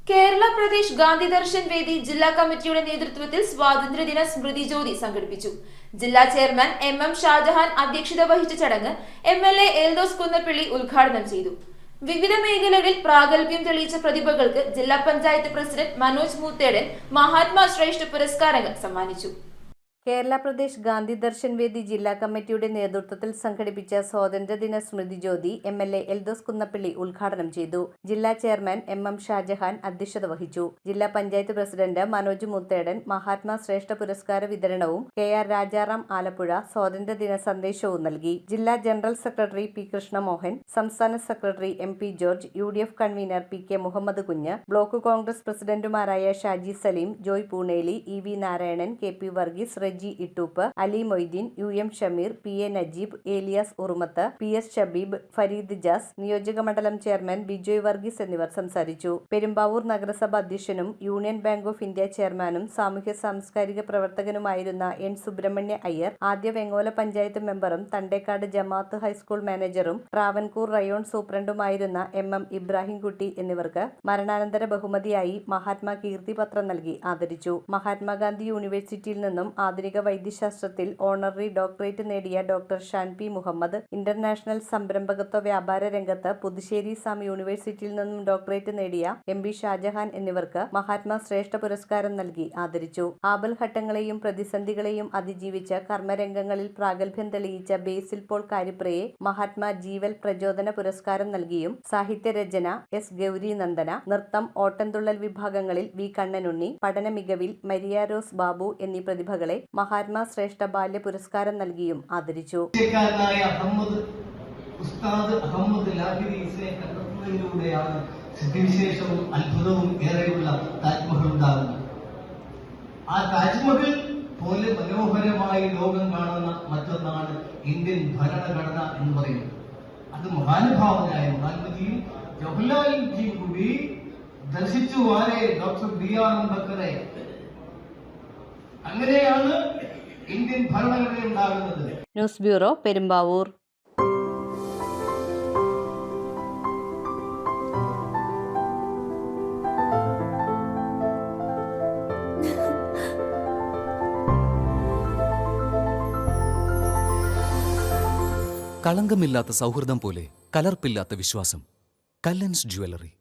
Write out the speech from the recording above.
കേരള പ്രദേശ് ഗാന്ധി ദർശൻ വേദി ജില്ലാ കമ്മിറ്റിയുടെ നേതൃത്വത്തിൽ സ്വാതന്ത്ര്യദിന സ്മൃതി ജ്യോതി സംഘടിപ്പിച്ചു. ജില്ലാ ചെയർമാൻ എം ഷാജഹാൻ അധ്യക്ഷത വഹിച്ച ചടങ്ങ് MLA എൽദോസ് കുന്നപ്പിള്ളി ഉദ്ഘാടനം ചെയ്തു. വിവിധ മേഖലകളിൽ പ്രാഗൽഭ്യം തെളിയിച്ച പ്രതിഭകൾക്ക് ജില്ലാ പഞ്ചായത്ത് പ്രസിഡന്റ് മനോജ് മൂത്തേടൻ മഹാത്മാ ശ്രേഷ്ഠ പുരസ്കാരങ്ങൾ സമ്മാനിച്ചു. കേരള പ്രദേശ് ഗാന്ധി ദർശൻ വേദി ജില്ലാ കമ്മിറ്റിയുടെ നേതൃത്വത്തിൽ സംഘടിപ്പിച്ച സ്വാതന്ത്ര്യദിന സ്മൃതി ജ്യോതി MLA എൽദോസ് കുന്നപ്പിള്ളി ഉദ്ഘാടനം ചെയ്തു. ജില്ലാ ചെയർമാൻ M ഷാജഹാൻ അധ്യക്ഷത വഹിച്ചു. ജില്ലാ പഞ്ചായത്ത് പ്രസിഡന്റ് മനോജ് മുത്തേടൻ മഹാത്മാ ശ്രേഷ്ഠ പുരസ്കാര വിതരണവും KR രാജാറാം ആലപ്പുഴ സ്വാതന്ത്ര്യദിന സന്ദേശവും നൽകി. ജില്ലാ ജനറൽ സെക്രട്ടറി P കൃഷ്ണമോഹൻ, സംസ്ഥാന secretary MP George, UDF convener PK Muhammad Kunju, block Congress പ്രസിഡന്റുമാരായ Shaji Saleem, Joy Pooneli, EV Narayanan, KP Varghese, Reji Ittoop, Ali Moideen, UM Shameer, PA Najeeb, Elias Urumath, PS Shabeeb, Fareed Jas, നിയോജകമണ്ഡലം ചെയർമാൻ ബിജോയ് വർഗീസ് എന്നിവർ സംസാരിച്ചു. പെരുമ്പാവൂർ നഗരസഭ അധ്യക്ഷനും യൂണിയൻ ബാങ്ക് ഓഫ് ഇന്ത്യ ചെയർമാനും സാമൂഹ്യ സാംസ്കാരിക പ്രവർത്തകനുമായിരുന്ന N സുബ്രഹ്മണ്യ അയ്യർ, ആദ്യ വെങ്ങോല പഞ്ചായത്ത് മെമ്പറും തണ്ടേക്കാട് ജമാഅത്ത് ഹൈസ്കൂൾ മാനേജറും ട്രാവൻകൂർ റയോൺ സൂപ്രണ്ടുമായിരുന്ന MM ഇബ്രാഹിംകുട്ടി എന്നിവർക്ക് മരണാനന്തര ബഹുമതിയായി മഹാത്മാ കീർത്തി പത്രം നൽകി ആദരിച്ചു. മഹാത്മാഗാന്ധി യൂണിവേഴ്സിറ്റിയിൽ നിന്നും ആധുനിക വൈദ്യശാസ്ത്രത്തിൽ ഓണററി ഡോക്ടറേറ്റ് നേടിയ doctor Shan P Muhammad, international സംരംഭകത്വ വ്യാപാര രംഗത്ത് പുതുശ്ശേരി സാം യൂണിവേഴ്സിറ്റിയിൽ നിന്നും ഡോക്ടറേറ്റ് നേടിയ MB ഷാജഹാൻ എന്നിവർക്ക് മഹാത്മാ ശ്രേഷ്ഠ പുരസ്കാരം നൽകി ആദരിച്ചു. ആപൽഘട്ടങ്ങളെയും പ്രതിസന്ധികളെയും അതിജീവിച്ച് കർമ്മരംഗങ്ങളിൽ പ്രാഗൽഭ്യം തെളിയിച്ച ബേസിൽ പോൾ കാരിപ്രയെ മഹാത്മാ ജീവൽ പ്രചോദന പുരസ്കാരം നൽകിയും സാഹിത്യരചന S ഗൗരി നന്ദന, നൃത്തം, ഓട്ടംതുള്ളൽ വിഭാഗങ്ങളിൽ V കണ്ണനുണ്ണി, പഠന മികവിൽ മരിയ റോസ് ബാബു എന്നീ പ്രതിഭകളെ മഹാത്മാ ശ്രേഷ്ഠ ബാല്യ പുരസ്കാരം നൽകിയും ആദരിച്ചു. കണ്ടെത്തുന്നതിലൂടെയാണ് സ്ഥിതിവിശേഷവും അത്ഭുതവും ഏറെയുള്ള താജ്മഹൽ ഉണ്ടാകുന്നത്. ആ താജ്മഹൽ പോലെ മനോഹരമായി ലോകം കാണുന്ന മറ്റൊന്നാണ് ഇന്ത്യൻ ഭരണഘടന എന്ന് പറയുന്നത്. അത് മഹാനുഭാവനായ മഹാത്മജിയും ജവഹർലാൽജിയും കൂടി ദർശിച്ചു ആരെ? Doctor BR അംബേദ്കറെ. അങ്ങനെയാണ് ഇന്ത്യൻ ഭരണഘടന ഉണ്ടാകുന്നത്. News bureau, Perumbavoor. കളങ്കമില്ലാത്ത സൗഹൃദം പോലെ കലർപ്പില്ലാത്ത വിശ്വാസം. കല്ലൻസ് ജ്വല്ലറി.